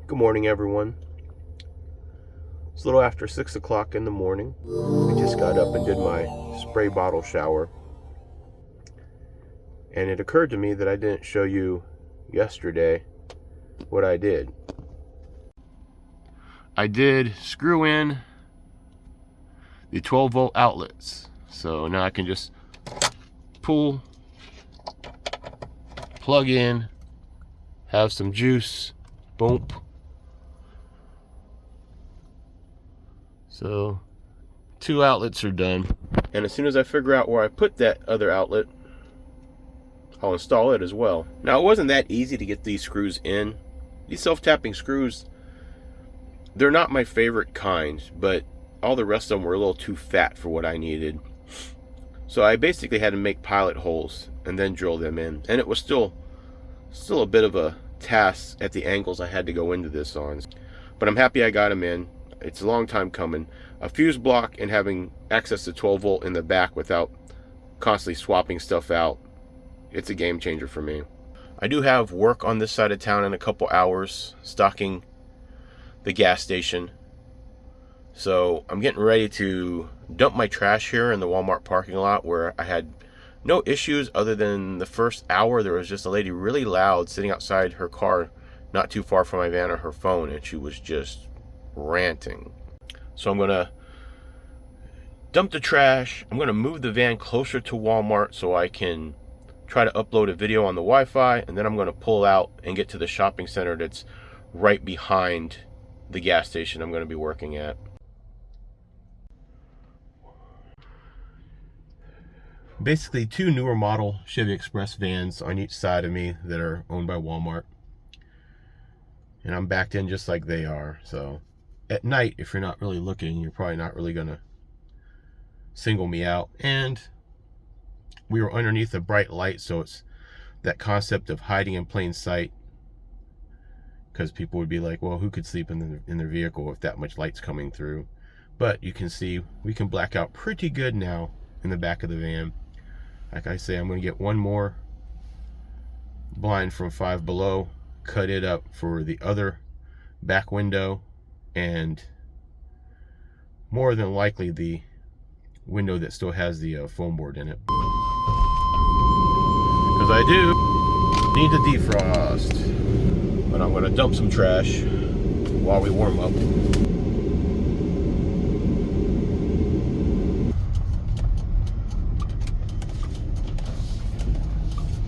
Good morning, everyone. It's a little after 6 o'clock in the morning. I just got up and did my spray bottle shower. And it occurred to me that I didn't show you yesterday what I did. I did screw in the 12-volt outlets. So now I can just pull, plug in, have some juice, boom. So 2 outlets are done. And as soon as I figure out where I put that other outlet, I'll install it as well. Now, it wasn't that easy to get these screws in. These self-tapping screws, they're not my favorite kind, but all the rest of them were a little too fat for what I needed. So I basically had to make pilot holes and then drill them in. And it was still a bit of a task at the angles I had to go into this on. But I'm happy I got them in. It's a long time coming. A fuse block and having access to 12 volt in the back without constantly swapping stuff out, it's a game changer for me. I do have work on this side of town in a couple hours, stocking the gas station. So I'm getting ready to dump my trash here in the Walmart parking lot, where I had no issues other than the first hour. There was just a lady really loud sitting outside her car not too far from my van on her phone, and she was just ranting. So I'm gonna dump the trash. I'm gonna move the van closer to Walmart so I can try to upload a video on the Wi-Fi, and then I'm gonna pull out and get to the shopping center that's right behind the gas station I'm gonna be working at. Basically 2 newer model Chevy Express vans on each side of me that are owned by Walmart. And I'm backed in just like they are. So at night, if you're not really looking, you're probably not really gonna single me out. And we were underneath a bright light, so it's that concept of hiding in plain sight, because people would be like, well, who could sleep in their vehicle if that much light's coming through? But you can see we can black out pretty good now in the back of the van. Like I say, I'm going to get one more blind from Five Below, cut it up for the other back window, and more than likely the window that still has the foam board in it. Because I do need to defrost. But I'm going to dump some trash while we warm up.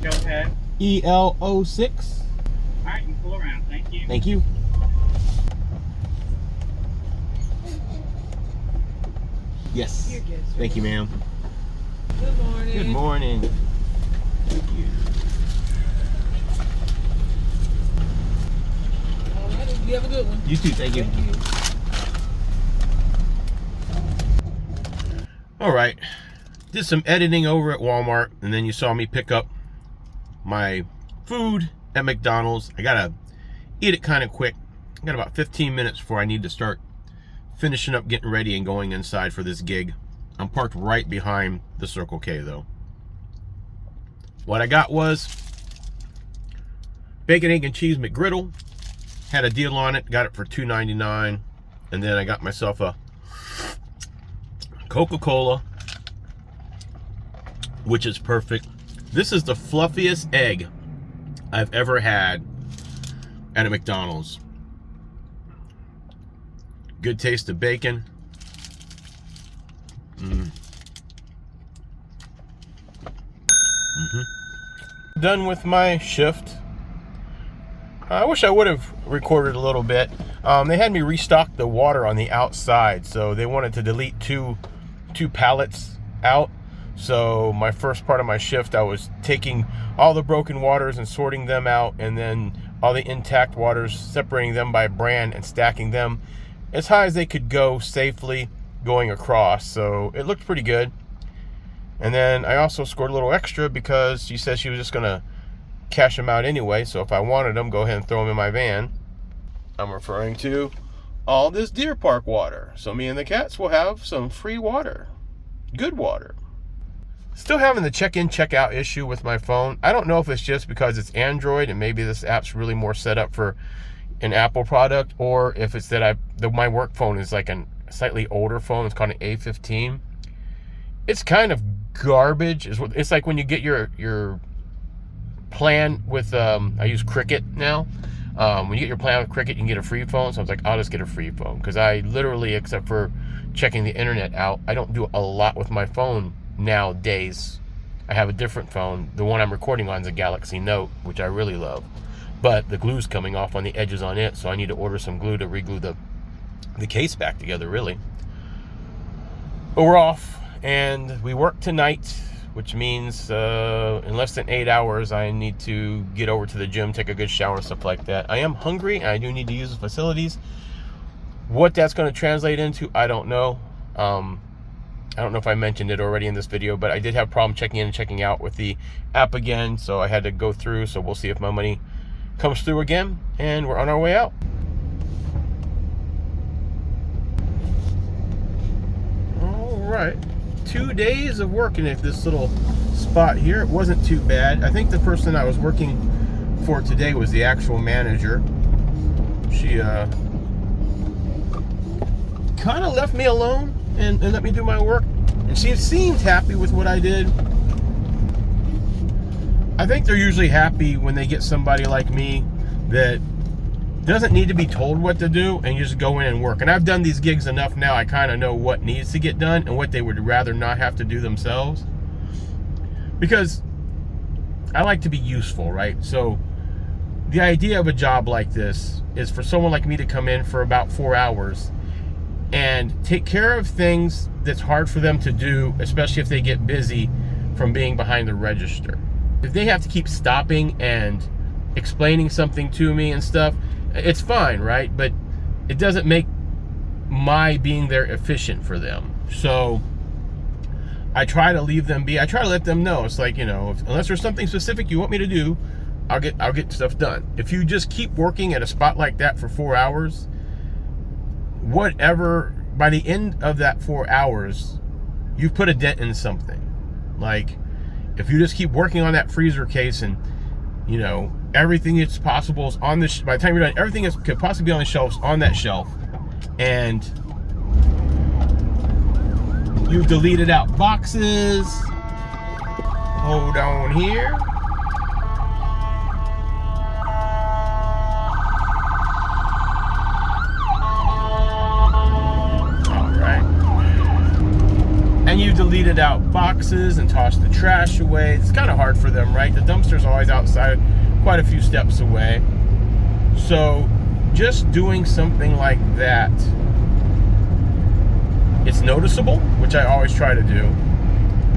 Go ahead. EL06. Alright, you can pull around. Thank you. Thank you. Yes. You're good, sir. Thank you, ma'am. Good morning. Good morning. Thank you. All right, you have a good one. You too, thank you. All right. Did some editing over at Walmart, and then you saw me pick up my food at McDonald's. I gotta eat it kind of quick. I got about 15 minutes before I need to start finishing up, getting ready, and going inside for this gig. I'm parked right behind the Circle K, though. What I got was bacon, egg, and cheese McGriddle. Had a deal on it, got it for $2.99. And then I got myself a Coca-Cola, which is perfect. This is the fluffiest egg I've ever had at a McDonald's. Good taste of bacon. Done with my shift. I wish I would have recorded a little bit. They had me restock the water on the outside, so they wanted to delete two pallets out. So my first part of my shift, I was taking all the broken waters and sorting them out, and then all the intact waters, separating them by brand and stacking them as high as they could go safely going across. So it looked pretty good. And then I also scored a little extra because she said she was just gonna cash them out anyway, so if I wanted them, go ahead and throw them in my van. I'm referring to all this Deer Park water, so me and the cats will have some free water. Good water. Still having the check-in, check-out issue with my phone. I don't know if it's just because it's Android and maybe this app's really more set up for an Apple product, or if it's that my work phone is like a slightly older phone. It's called an A15. It's kind of garbage. It's like when you get your plan with I use Cricket now. When you get your plan with Cricket, you can get a free phone. So I was like, I'll just get a free phone, because I literally, except for checking the internet out, I don't do a lot with my phone nowadays. I have a different phone. The one I'm recording on is a Galaxy Note, which I really love, but the glue's coming off on the edges on it, so I need to order some glue to re-glue the case back together, really. But we're off, and we work tonight, which means in less than 8 hours I need to get over to the gym, take a good shower and stuff like that. I am hungry, and I do need to use the facilities. What that's going to translate into, I don't know. I don't know if I mentioned it already in this video, but I did have a problem checking in and checking out with the app again, so I had to go through. So we'll see if my money comes through again, and we're on our way out. All right, 2 days of working at this little spot here. It wasn't too bad. I think the person I was working for today was the actual manager. She kind of left me alone and let me do my work, and she seemed happy with what I did. I think they're usually happy when they get somebody like me that doesn't need to be told what to do, and you just go in and work. And I've done these gigs enough now, I kind of know what needs to get done and what they would rather not have to do themselves, because I like to be useful, right? So the idea of a job like this is for someone like me to come in for about 4 hours and take care of things that's hard for them to do, especially if they get busy from being behind the register. If they have to keep stopping and explaining something to me and stuff, it's fine, right? But it doesn't make my being there efficient for them. So I try to leave them be. I try to let them know. It's like, you know, unless there's something specific you want me to do, I'll get stuff done. If you just keep working at a spot like that for 4 hours, whatever, by the end of that 4 hours, you've put a dent in something. Like, if you just keep working on that freezer case, and, you know, everything that's possible is on this, by the time you're done, everything that could possibly be on the shelves on that shelf, and you've deleted out boxes. Hold on here. And you deleted out boxes and tossed the trash away. It's kind of hard for them, right? The dumpster's always outside, quite a few steps away. So just doing something like that, it's noticeable, which I always try to do,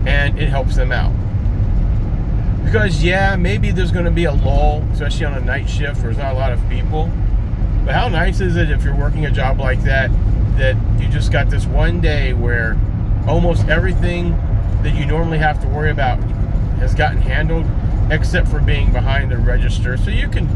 and it helps them out. Because yeah, maybe there's going to be a lull, especially on a night shift where there's not a lot of people. But how nice is it if you're working a job like that, that you just got this one day where almost everything that you normally have to worry about has gotten handled, except for being behind the register. So you can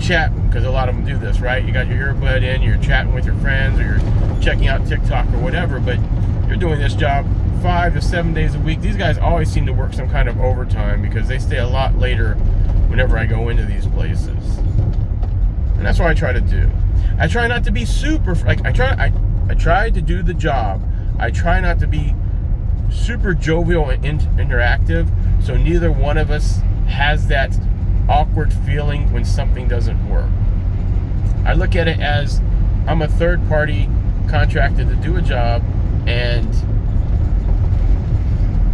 chat, because a lot of them do this, right? You got your earbud in, you're chatting with your friends, or you're checking out TikTok or whatever, but you're doing this job 5 to 7 days a week. These guys always seem to work some kind of overtime, because they stay a lot later whenever I go into these places. And that's what I try to do. I try not to be super, like, I try to do the job. I try not to be super jovial and interactive, so neither one of us has that awkward feeling when something doesn't work. I look at it as I'm a third party contracted to do a job, and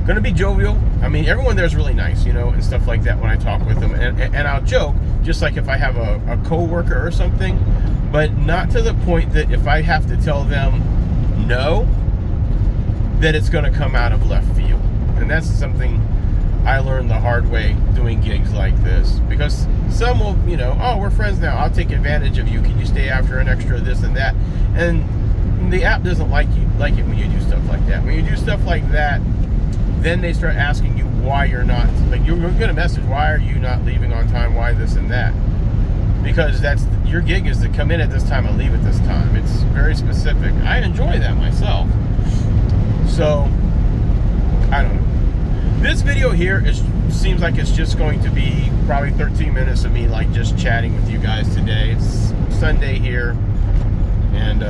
gonna be jovial. I mean, everyone there is really nice, you know, and stuff like that when I talk with them, and I'll joke, just like if I have a co-worker or something, but not to the point that if I have to tell them no, that it's going to come out of left field. And that's something I learned the hard way doing gigs like this, because some will, you know, oh, we're friends now, I'll take advantage of you, can you stay after an extra this and that? And the app doesn't like it when you do stuff like that. When you do stuff like that, then they start asking you why you're not, like, you're get a message, why are you not leaving on time, why this and that? Because that's, your gig is to come in at this time and leave at this time. It's very specific. I enjoy that myself. So, I don't know. This video here seems like it's just going to be probably 13 minutes of me, like, just chatting with you guys today. It's Sunday here, and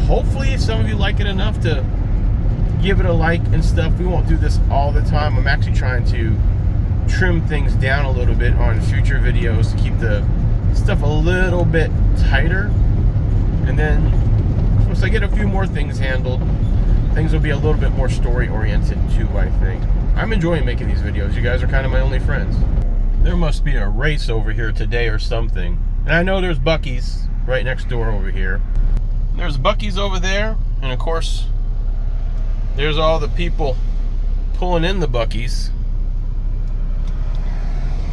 hopefully some of you like it enough to give it a like and stuff. We won't do this all the time. I'm actually trying to trim things down a little bit on future videos to keep the stuff a little bit tighter, and then once I get a few more things handled, things will be a little bit more story oriented too, I think. I'm enjoying making these videos. You guys are kind of my only friends. There must be a race over here today or something. And I know there's Buc-ee's right next door over here. There's Buc-ee's over there, and of course there's all the people pulling in the Buc-ee's.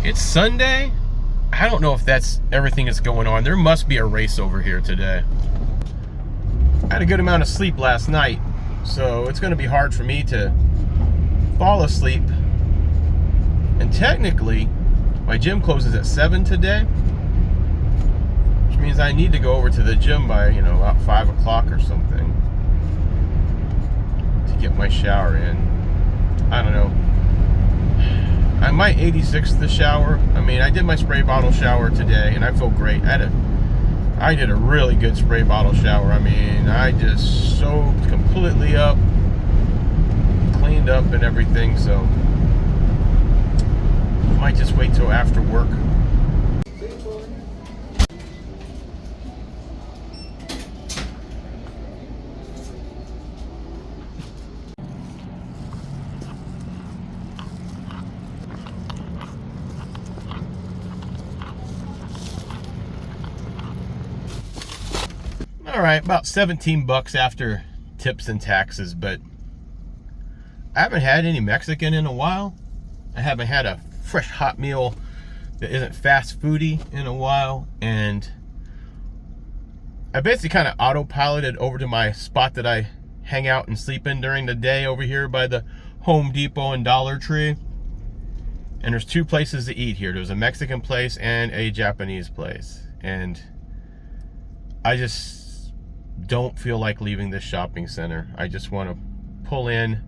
It's Sunday. I don't know if that's everything that's going on. There must be a race over here today. I had a good amount of sleep last night, so it's going to be hard for me to fall asleep. And technically, my gym closes at 7 today, which means I need to go over to the gym by, about 5 o'clock or something to get my shower in. I don't know. I might 86 the shower. I mean, I did my spray bottle shower today, and I feel great. I did a really good spray bottle shower. I mean, I just soaked completely up, cleaned up and everything, so might just wait till after work. All right, about 17 bucks after tips and taxes, but I haven't had any Mexican in a while. I haven't had a fresh hot meal that isn't fast foody in a while, and I basically kind of autopiloted over to my spot that I hang out and sleep in during the day over here by the Home Depot and Dollar Tree. And there's two places to eat here. There's a Mexican place and a Japanese place, and I just don't feel like leaving this shopping center. I just want to pull in,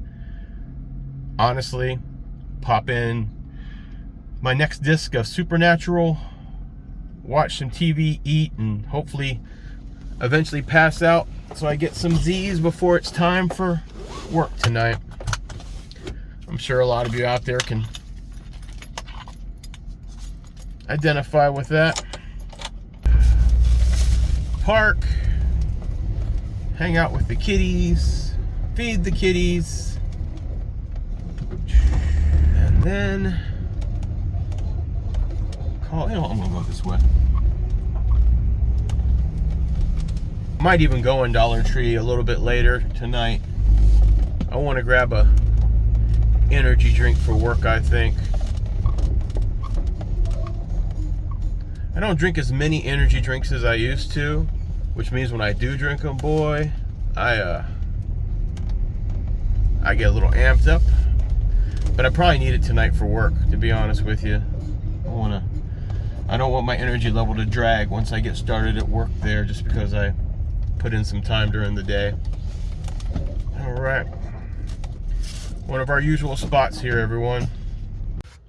honestly, pop in my next disc of Supernatural, watch some TV, eat, and hopefully eventually pass out so I get some Z's before it's time for work tonight. I'm sure a lot of you out there can identify with that. Park, hang out with the kitties, feed the kitties, and then I'm gonna go this way. Might even go in Dollar Tree a little bit later tonight. I want to grab a energy drink for work, I think. I don't drink as many energy drinks as I used to, which means when I do drink them, boy, I get a little amped up. But I probably need it tonight for work, to be honest with you. I don't want my energy level to drag once I get started at work there, just because I put in some time during the day. All right. One of our usual spots here, everyone.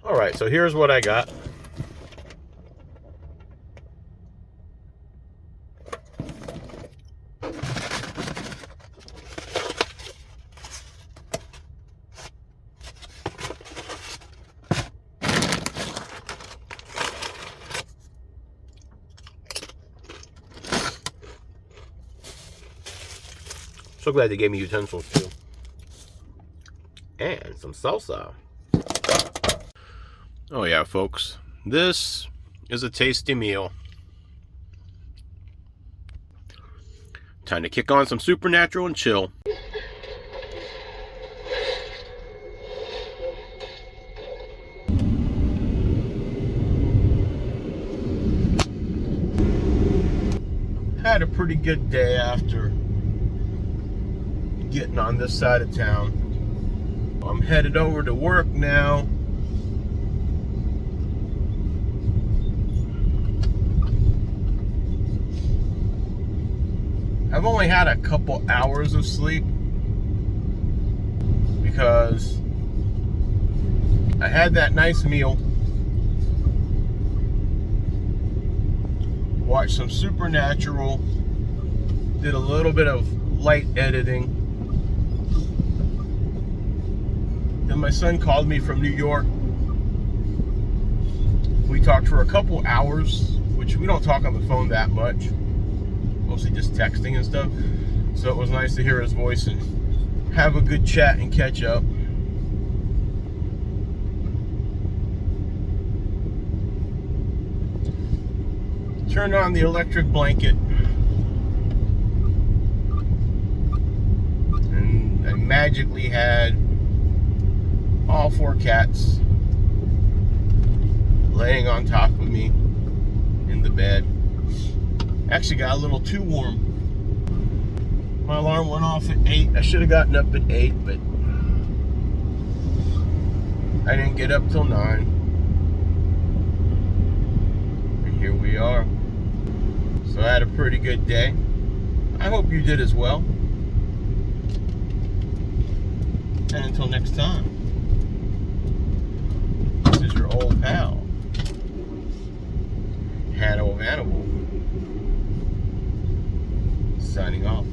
All right, so here's what I got. So glad they gave me utensils too. And some salsa. Oh yeah, folks. This is a tasty meal. Time to kick on some Supernatural and chill. Had a pretty good day after getting on this side of town. I'm headed over to work now. I've only had a couple hours of sleep because I had that nice meal, watched some Supernatural, did a little bit of light editing. Then my son called me from New York. We talked for a couple hours, which we don't talk on the phone that much, mostly just texting and stuff. So it was nice to hear his voice and have a good chat and catch up. Turned on the electric blanket, and I magically had all 4 cats laying on top of me in the bed. Actually got a little too warm. My alarm went off at 8. I should have gotten up at 8, but I didn't get up till 9. And here we are. So I had a pretty good day. I hope you did as well. And until next time, this is your old pal, Hannibal, signing off.